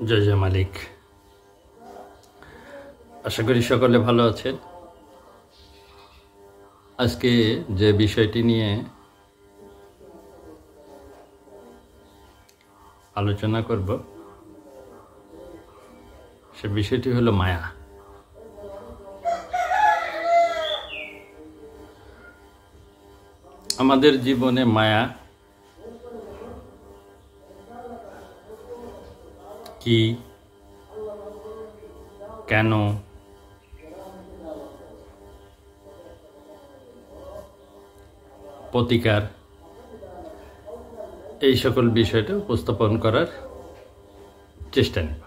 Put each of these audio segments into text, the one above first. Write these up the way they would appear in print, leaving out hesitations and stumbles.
জয় জয় মালিক। আশা করি সকলে ভালো আছেন। আজকে যে বিষয়টি নিয়ে আলোচনা করব সে বিষয়টি হলো মায়া। আমাদের জীবনে মায়া কি, কেন, প্রতিকার, এই সকল বিষয়টা উপস্থাপন করার চেষ্টা নেব।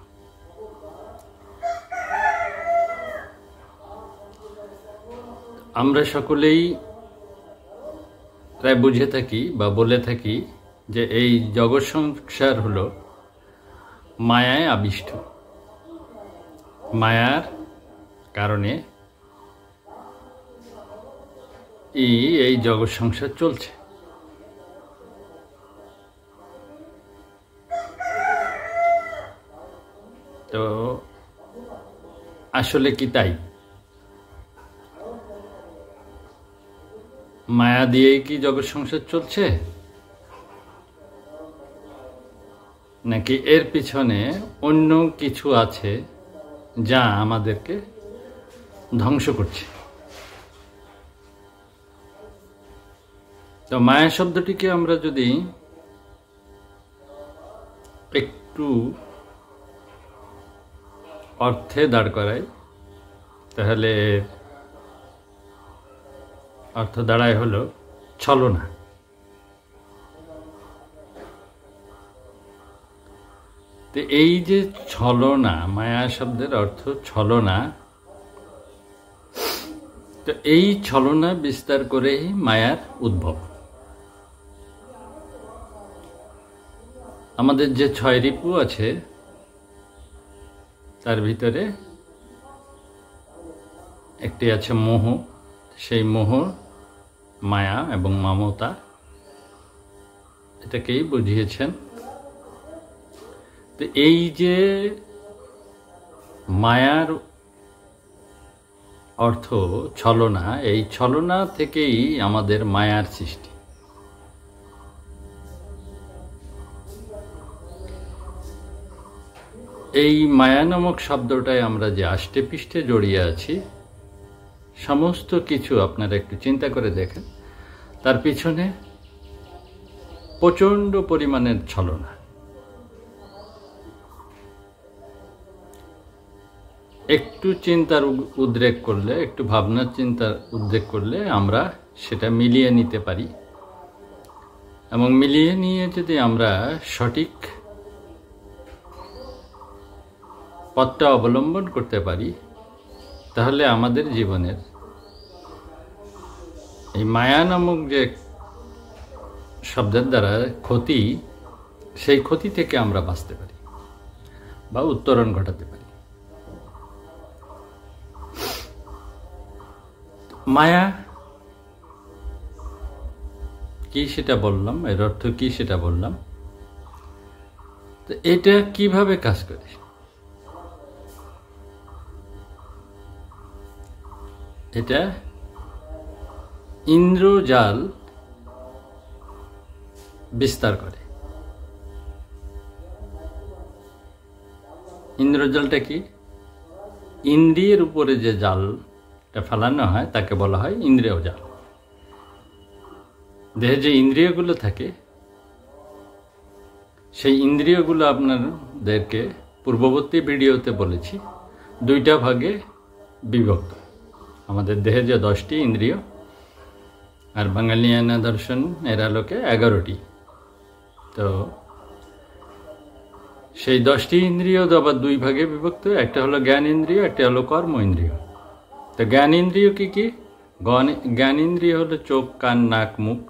আমরা সকলেই প্রায় বুঝে থাকি বা বলে থাকি যে এই জগৎ সংসার হলো মায়ায় আবিষ্ট। মায়ার কারণে এই জগৎ সংসার চলছে। তো আসলে কি তাই? মায়া দিয়েই কি জগৎ সংসার চলছে, নাকি এর পিছনে অন্য কিছু আছে যা আমাদেরকে ধ্বংস করছে? তো মায়া শব্দটিকে আমরা যদি একটু অর্থে দাঁড় করাই, তাহলে অর্থ দাঁড়ায় হলো ছলনা। তো এই যে ছলনা, মায়া শব্দের অর্থ ছলনা। তো এই ছলনা বিস্তার করেই মায়ার উদ্ভব। আমাদের যে 6 রিপু আছে তার ভিতরে একটি আছে মোহ। সেই মোহ, মায়া এবং মমতা, এটাকেই বুঝিয়েছেন। তো এই যে মায়ার অর্থ ছলনা, এই ছলনা থেকেই আমাদের মায়ার সৃষ্টি। এই মায়া নামক শব্দটায় আমরা যে আষ্টে পৃষ্ঠে জড়িয়ে আছি, সমস্ত কিছু আপনারা একটু চিন্তা করে দেখেন, তার পিছনে প্রচণ্ড পরিমাণের ছলনা। একটু চিন্তার উদ্রেক করলে, একটু ভাবনার চিন্তার উদ্রেক করলে আমরা সেটা মিলিয়ে নিতে পারি, এবং মিলিয়ে নিয়ে যদি আমরা সঠিক পথটা অবলম্বন করতে পারি, তাহলে আমাদের জীবনের এই মায়া নামক যে শব্দের দ্বারা ক্ষতি, সেই ক্ষতি থেকে আমরা বাঁচতে পারি বা উত্তরণ ঘটাতে পারি। মায়া কি সেটা বললাম, এর অর্থ কি সেটা বললাম। তো এটা কিভাবে কাজ করে? এটা ইন্দ্রজাল বিস্তার করে। ইন্দ্রজালটা কি? ইন্দ্রিয়ের উপরে যে জালটা ফেলানো হয় তাকে বলা হয় ইন্দ্রিয় জাল। দেহে যে ইন্দ্রিয়গুলো থাকে, সেই ইন্দ্রিয়গুলো আপনাদেরকে পূর্ববর্তী ভিডিওতে বলেছি 2টা ভাগে বিভক্ত। আমাদের দেহে যে 10টি ইন্দ্রিয়, আর বাঙালিয়ানা দর্শন এর আলোকে 11টি। তো সেই 10টি ইন্দ্রিয় আবার 2 ভাগে বিভক্ত। একটা হলো জ্ঞান ইন্দ্রিয়, একটা হলো কর্ম ইন্দ্রিয়। তো জ্ঞান ইন্দ্রিয় কি কি? জ্ঞান ইন্দ্রিয় হলো চোখ, কান, নাক, মুখ,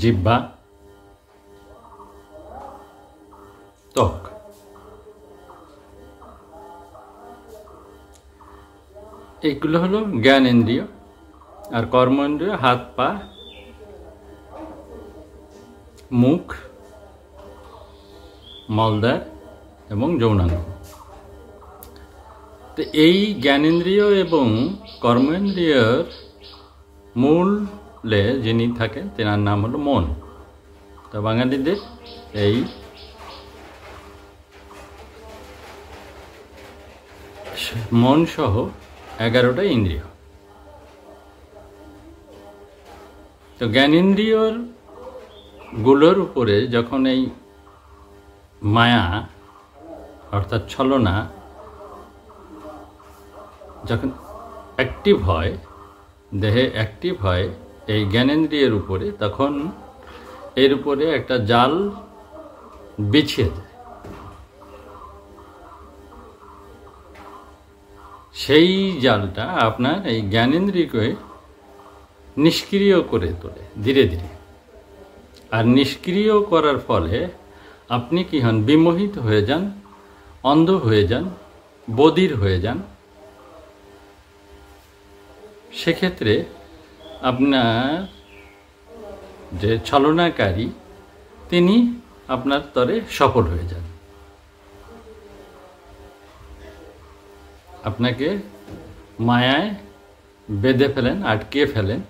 জিহ্বা, ত্বক। এইগুলো হলো জ্ঞান ইন্দ্রিয়। আর কর্ম ইন্দ্রিয় হাত, পা, মুখ, মলদ্বার এবং যৌনাঙ্গ। তো এই জ্ঞানেন্দ্রিয় এবং কর্মেন্দ্রিয়র মূলে যিনি থাকেন তেনার নাম হলো মন। তো বাঙালিদের এই মন সহ 11টা ইন্দ্রিয়। তো জ্ঞানেন্দ্রিয়র গুলোর উপরে যখন এই মায়া অর্থাৎ ছলনা যখন অ্যাক্টিভ হয়, দেহে অ্যাক্টিভ হয় এই জ্ঞানেন্দ্রিয়ের উপরে, তখন এর উপরে একটা জাল বিছিয়ে দেয়। সেই জালটা আপনার এই জ্ঞানেন্দ্রিয়কে নিষ্ক্রিয় করে তোলে ধীরে ধীরে। আর নিষ্ক্রিয় করার ফলে আপনি কি হন? বিমোহিত হয়ে যান, অন্ধ হয়ে যান, বধির হয়ে যান। সেক্ষেত্রে আপনার যে ছলনাকারী তিনি আপনার তরে সফল হয়ে যান, আপনাকে মায়ায় বেঁধে ফেলেন, আটকে ফেলেন।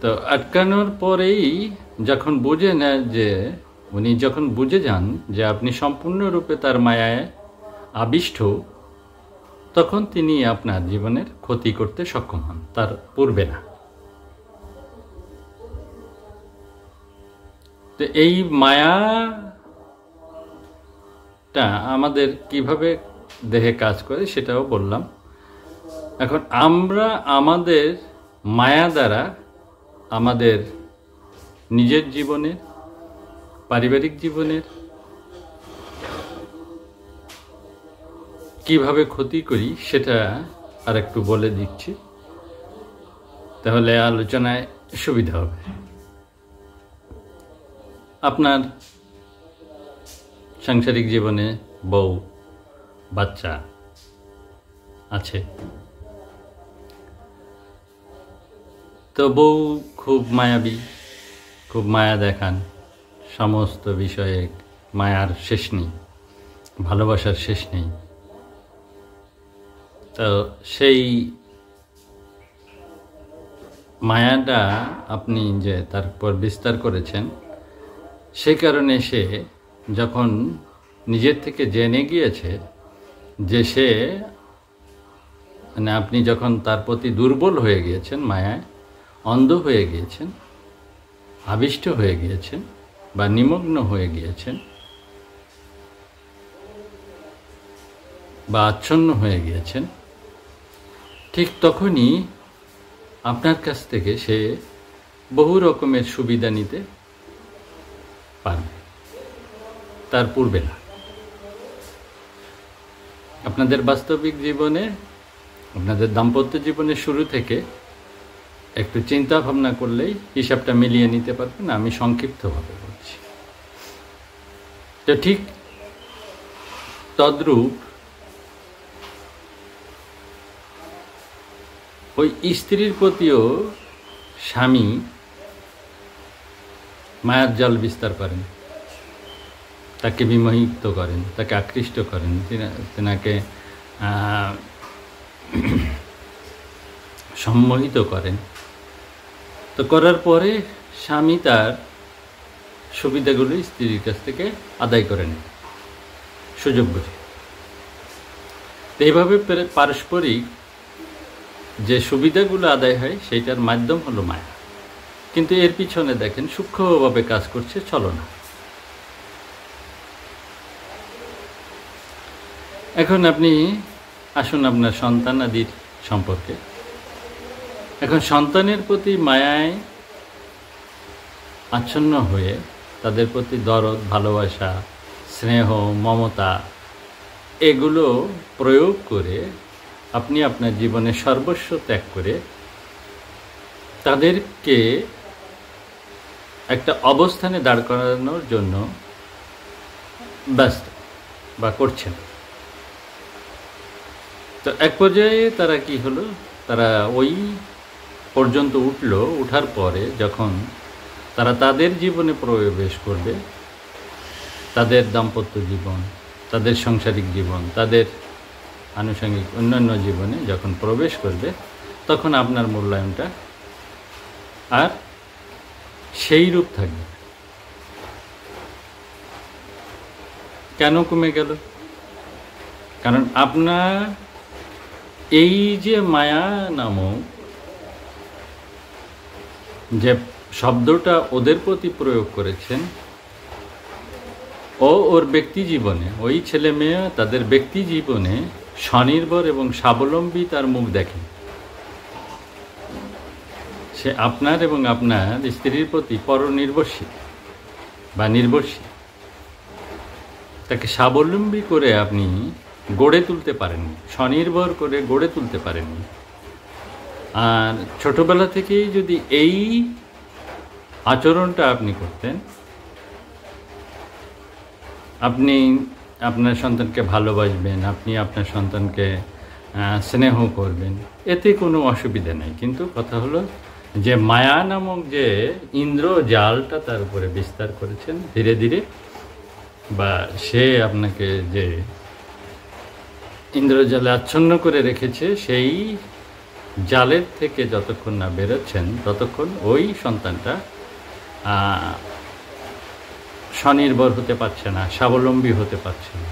তো আটকানোর পরেই যখন বুঝে নেন যে উনি যখন বুঝে যান যে আপনি সম্পূর্ণরূপে তার মায়ায় আবিষ্ট, তখন তিনি আপনার জীবনের ক্ষতি করতে সক্ষম হন, তার পূর্বে না। তো এই মায়াটা আমাদের কিভাবে দেহে কাজ করে সেটাও বললাম। এখন আমরা আমাদের মায়া দ্বারা আমাদের নিজের জীবনের, পারিবারিক জীবনের কিভাবে ক্ষতি করি সেটা আর একটু বলে দিচ্ছি, তাহলে আলোচনায় সুবিধা হবে। আপনার সাংসারিক জীবনে বউ বাচ্চা আছে, তো বউ খুব মায়াবী, খুব মায়া দেখান, সমস্ত বিষয়ে মায়ার শেষ নেই, ভালোবাসার শেষ নেই। তো সেই মায়াটা আপনি যে তারপর বিস্তার করেছেন, সে কারণে সে যখন নিজের থেকে জেনে গিয়েছে যে সে মানে আপনি যখন তার প্রতি দুর্বল হয়ে গিয়েছেন, মায়ায় অন্ধ হয়ে গিয়েছেন, আবিষ্ট হয়ে গিয়েছেন বা নিমগ্ন হয়ে গিয়েছেন বা আচ্ছন্ন হয়ে গিয়েছেন, ঠিক তখনই আপনার কাছ থেকে সে বহু রকমের সুবিধা নিতে পারবে, তার পূর্বে না। আপনাদের বাস্তবিক জীবনে, আপনাদের দাম্পত্য জীবনের শুরু থেকে একটু চিন্তা ভাবনা করলেই হিসাবটা মিলিয়ে নিতে পারবেন। আমি সংক্ষিপ্তভাবে বলছি। তো ঠিক তদ্রূপ ওই স্ত্রীর প্রতিও স্বামী মায়ার জাল বিস্তার করেন, তাকে বিমোহিত করেন, তাকে আকৃষ্ট করেন, তেনাকে সম্মোহিত করেন। তো করার পরে স্বামী তার সুবিধাগুলো স্ত্রীর কাছ থেকে আদায় করে নেয় সুযোগ বুঝে। এইভাবে পারস্পরিক যে সুবিধাগুলো আদায় হয় সেইটার মাধ্যম হলো মায়া। কিন্তু এর পিছনে দেখেন সূক্ষ্মভাবে কাজ করছে ছলনা। এখন আপনি আসুন আপনার সন্তানাদির সম্পর্কে। এখন সন্তানের প্রতি মায়ায় আচ্ছন্ন হয়ে তাদের প্রতি দরদ, ভালোবাসা, স্নেহ, মমতা এগুলো প্রয়োগ করে আপনি আপনার জীবনে সর্বস্ব ত্যাগ করে তাদেরকে একটা অবস্থানে দাঁড় করানোর জন্য ব্যস্ত বা করছেন। তো এক পর্যায়ে তারা কি হলো, তারা ওই পর্যন্ত উঠলো। উঠার পরে যখন তারা তাদের জীবনে প্রবেশ করবে, তাদের দাম্পত্য জীবন, তাদের সাংসারিক জীবন, তাদের আনুষঙ্গিক অন্যান্য জীবনে যখন প্রবেশ করবে, তখন আপনার মূল্যায়নটা আর সেই রূপ থাকবে। কেন কমে গেল? কারণ আপনার এই যে মায়া নামক যে শব্দটা ওদের প্রতি প্রয়োগ করেছেন, ওর ব্যক্তি জীবনে, ওই ছেলে মেয়ে তাদের ব্যক্তি জীবনে স্বনির্ভর এবং স্বাবলম্বী তার মুখ দেখেন। সে আপনার এবং আপনার স্ত্রীর প্রতি পরনির্ভরশীল বা নির্ভরশীল। তাকে স্বাবলম্বী করে আপনি গড়ে তুলতে পারেননি, স্বনির্ভর করে গড়ে তুলতে পারেননি। আর ছোটবেলা থেকেই যদি এই আচরণটা আপনি করতেন, আপনি আপনার সন্তানকে ভালোবাসবেন, আপনি আপনার সন্তানকে স্নেহ করবেন, এতে কোনো অসুবিধা নেই। কিন্তু কথা হলো যে মায়া নামক যে ইন্দ্রজালটা তার উপরে বিস্তার করেছেন ধীরে ধীরে, বা সে আপনাকে যে ইন্দ্রজালে আচ্ছন্ন করে রেখেছে, সেই জালের থেকে যতক্ষণ না বেরোচ্ছেন ততক্ষণ ওই সন্তানটা স্বনির্ভর হতে পারছে না, স্বাবলম্বী হতে পারছে না।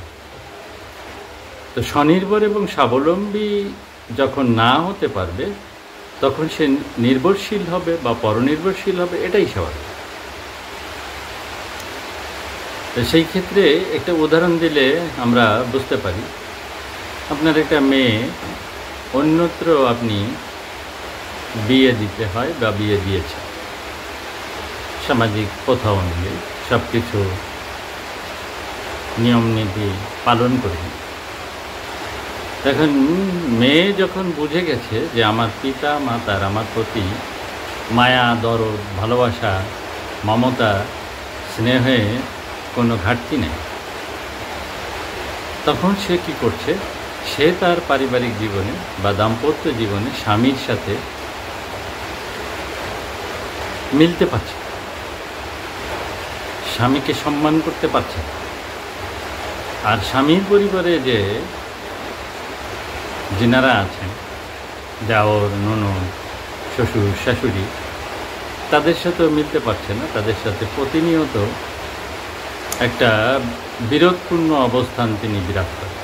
তো স্বনির্ভর এবং স্বাবলম্বী যখন না হতে পারবে, তখন সে নির্ভরশীল হবে বা পরনির্ভরশীল হবে, এটাই স্বাভাবিক। তো সেই ক্ষেত্রে একটা উদাহরণ দিলে আমরা বুঝতে পারি। আপনার একটা মেয়ে অন্যত্র আপনি বিয়ে দিতে হয় বা বিয়ে দিয়েছে, সামাজিক প্রথা অনুযায়ী সব কিছু নিয়ম নীতি পালন করে। এখন মেয়ে যখন বুঝে গেছে যে আমার পিতা মাতার আমার প্রতি মায়া, দরদ, ভালোবাসা, মমতা, স্নেহে কোনো ঘাটতি নেই, তখন সে কি করছে? সে তার পারিবারিক জীবনে বা দাম্পত্য জীবনে স্বামীর সাথে মিলতে পারছে, স্বামীকে সম্মান করতে পারছে। আর স্বামীর পরিবারে যে যিনারা আছেন, দেওর, ননদ, শ্বশুর, শাশুড়ি, তাদের সাথেও মিলতে পারছে না। তাদের সাথে প্রতিনিয়ত একটা বিরোধপূর্ণ অবস্থান তিনি বিরাজ করেন।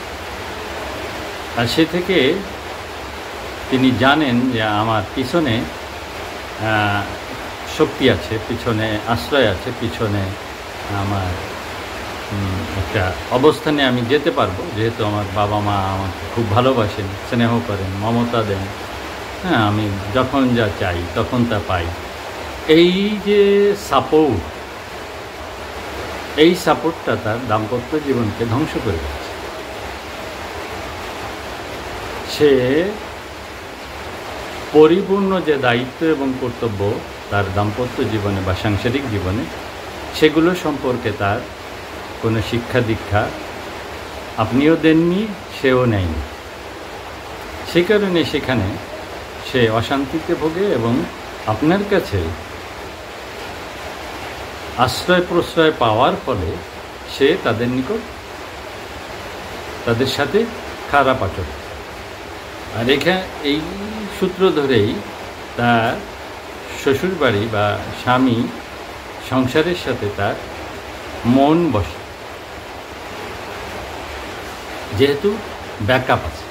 আর সে থেকে তিনি জানেন যে আমার পিছনে শক্তি আছে, পিছনে আশ্রয় আছে, পিছনে আমার একটা অবস্থানে আমি যেতে পারবো, যেহেতু আমার বাবা মা আমাকে খুব ভালোবাসেন, স্নেহ করেন, মমতা দেন। হ্যাঁ, আমি যখন যা চাই তখন তা পাই। এই যে সাপোর্ট, এই সাপোর্টটা তার দাম্পত্য জীবনকে ধ্বংস করে দিচ্ছে। সে পরিপূর্ণ যে দায়িত্ব এবং কর্তব্য তার দাম্পত্য জীবনে বা সাংসারিক জীবনে, সেগুলো সম্পর্কে তার কোনো শিক্ষা দীক্ষা আপনিও দেননি, সেও নেয়নি। সে কারণে সেখানে সে অশান্তিতে ভোগে এবং আপনার কাছে আশ্রয় প্রশ্রয় পাওয়ার ফলে সে তাদের নিকট, তাদের সাথে খারাপ আচরণ। আর এই সূত্র ধরেই তার শ্বশুরবাড়ি বা স্বামী সংসারের সাথে তার মন বসে, যেহেতু ব্যাকআপ আছে।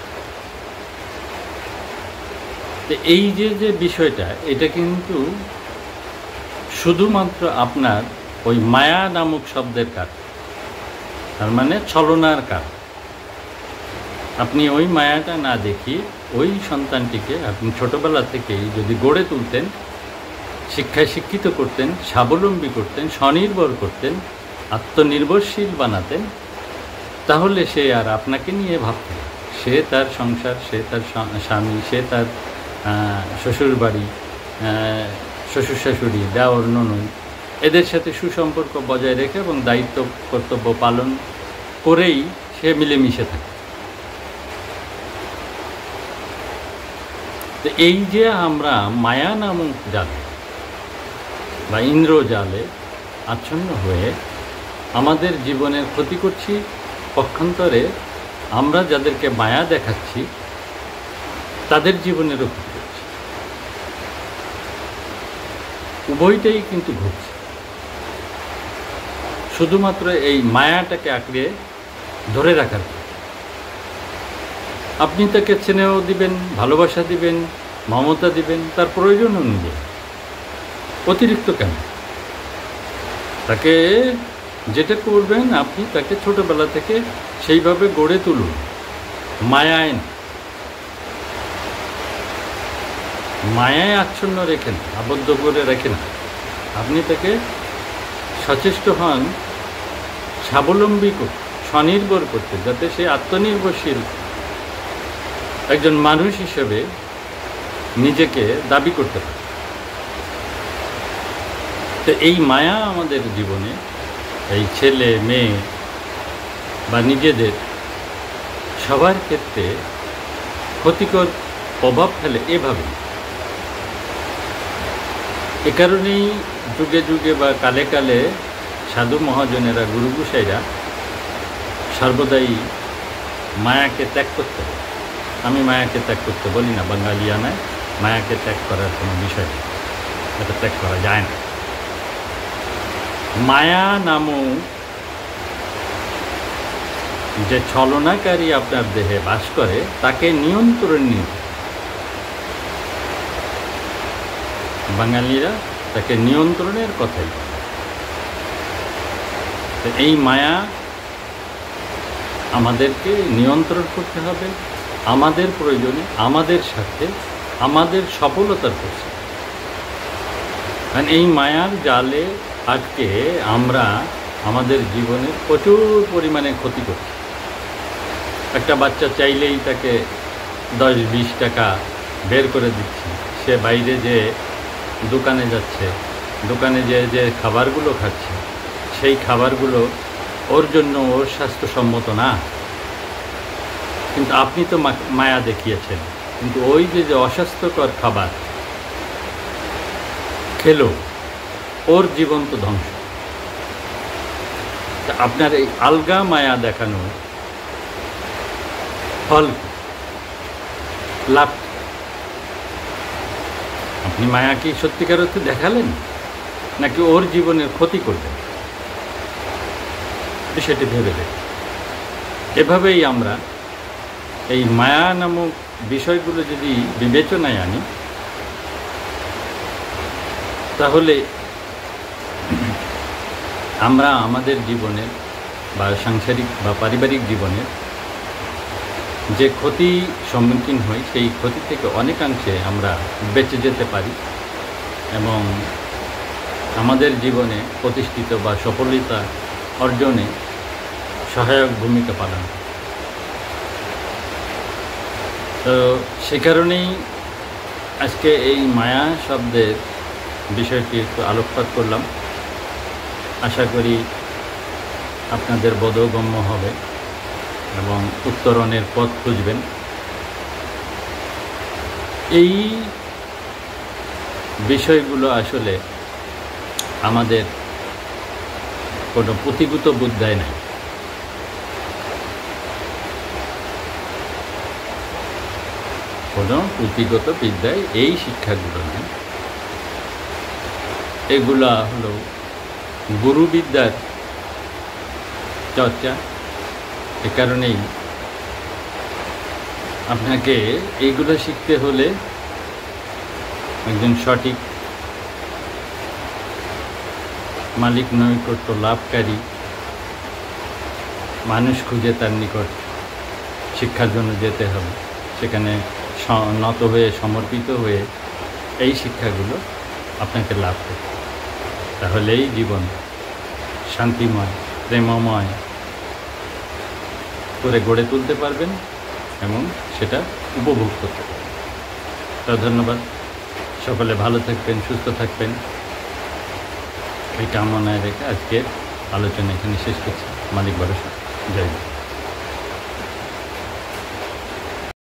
তো এই যে বিষয়টা, এটা কিন্তু শুধুমাত্র আপনার ওই মায়া নামক শব্দের কারণ, তার মানে ছলনার কারণ। আপনি ওই মায়াটা না দেখিয়ে ওই সন্তানটিকে আপনি ছোটবেলা থেকেই যদি গড়ে তুলতেন, শিক্ষায় শিক্ষিত করতেন, স্বাবলম্বী করতেন, স্বনির্ভর করতেন, আত্মনির্ভরশীল বানাতেন, তাহলে সে আর আপনাকে নিয়ে ভাবতেন। সে তার সংসার, সে তার স্বামী, সে তার শ্বশুরবাড়ি, শ্বশুর শাশুড়ি, দেওর, ননদ, এদের সাথে সুসম্পর্ক বজায় রেখে এবং দায়িত্ব কর্তব্য পালন করেই সে মিলেমিশে থাকে। তো এই যে আমরা মায়া নামক জালে বা ইন্দ্রজালে আচ্ছন্ন হয়ে আমাদের জীবনের ক্ষতি করছি, পক্ষান্তরে আমরা যাদেরকে মায়া দেখাচ্ছি তাদের জীবনেরও ক্ষতি করছি। উভয়টাই কিন্তু ঘটছে। শুধুমাত্র এই মায়াটাকে আঁকড়ে ধরে রাখার। আপনি তাকে স্নেহ দিবেন, ভালোবাসা দিবেন, মমতা দিবেন, তার প্রয়োজন অনুযায়ী। অতিরিক্ত কেন? তাকে যেটা করবেন আপনি তাকে ছোটবেলা থেকে সেইভাবে গড়ে তুলুন, মায়ায় না। মায়ায় আচ্ছন্ন রেখেন, আবদ্ধ করে রাখেন। আপনি তাকে সচেষ্ট হন স্বাবলম্বী করতে, স্বনির্ভর করতে, যাতে সে আত্মনির্ভরশীল একজন মানুষ হিসেবে নিজেকে দাবি করতে পারে। তো এই মায়া আমাদের জীবনে, এই ছেলে মেয়ে বা নিজেদের সবার ক্ষেত্রে ক্ষতিকর প্রভাব ফেলে এভাবে। এ কারণেই যুগে যুগে বা কালে কালে সাধু মহাজনেরা, গুরু গোসাইরা সর্বদাই মায়াকে ত্যাগ করতে হবে। আমি মায়াকে ত্যাগ করতে বলি না, বাঙালিয়ানায় মায়াকে ত্যাগ করার কোনো বিষয় নেই, এটা ত্যাগ করা যায় না। মায়া নামক যে ছলনাকারী আপনার দেহে বাস করে তাকে নিয়ন্ত্রণ নিয়ে, বাঙালিরা তাকে নিয়ন্ত্রণের কথাই। এই মায়া আমাদেরকে নিয়ন্ত্রণ করতে হবে আমাদের প্রয়োজনে, আমাদের সাথে, আমাদের সফলতার পক্ষে। কারণ এই মায়ার জালে আজকে আমরা আমাদের জীবনে প্রচুর পরিমাণে ক্ষতি করছি। একটা বাচ্চা চাইলেই তাকে 10-20 টাকা বের করে দিচ্ছি, সে বাইরে যে দোকানে যাচ্ছে, দোকানে যে খাবারগুলো খাচ্ছে, সেই খাবারগুলো ওর জন্য ওর স্বাস্থ্যসম্মত না। কিন্তু আপনি তো মায়া দেখিয়েছেন, কিন্তু ওই যে অস্বাস্থ্যকর খাবার খেলো, ওর জীবন তো ধ্বংস। তা আপনার এই আলগা মায়া দেখানো ফল লাভ? আপনি মায়া কি সত্যিকার অর্থে দেখালেন, নাকি ওর জীবনের ক্ষতি করবেন? সেটি ভেবে দেখ। এভাবেই আমরা এই মায়া নামক বিষয়গুলো যদি বিবেচনায় আনি, তাহলে আমরা আমাদের জীবনের বা সাংসারিক বা পারিবারিক জীবনের যে ক্ষতি সম্মুখীন হই, সেই ক্ষতি থেকে অনেকাংশে আমরা বেঁচে যেতে পারি এবং আমাদের জীবনে প্রতিষ্ঠিত বা সফলতা অর্জনে সহায়ক ভূমিকা পালন। তো সে কারণেই আজকে এই মায়া শব্দের বিষয়টি একটু আলোকপাত করলাম। আশা করি আপনাদের বোধগম্য হবে এবং উত্তরণের পথ খুঁজবেন। এই বিষয়গুলো আসলে আমাদের কোনো পুঁথিগত বিদ্যায় নাই। কোনো পুঁথিগত বিদ্যায় এই শিক্ষাগুলো নেই। এগুলা হলো গুরুবিদ্যার চর্চা। এ কারণেই আপনাকে এইগুলো শিখতে হলে একজন সঠিক মালিক নৈকট্য লাভকারী মানুষ খুঁজে তার নিকট শিক্ষার জন্য যেতে হবে। সেখানে নত হয়ে, সমর্পিত হয়ে এই শিক্ষাগুলো আপনাকে লাভ করতে, তাহলেই জীবন শান্তিময়, প্রেমময় করে গড়ে তুলতে পারবেন এবং সেটা উপভোগ করতে পারবেন। তো ধন্যবাদ। সকলে ভালো থাকবেন, সুস্থ থাকবেন, এই কামনায় রেখে আজকের আলোচনা এখানে শেষ করছি। মালিক ভরসা।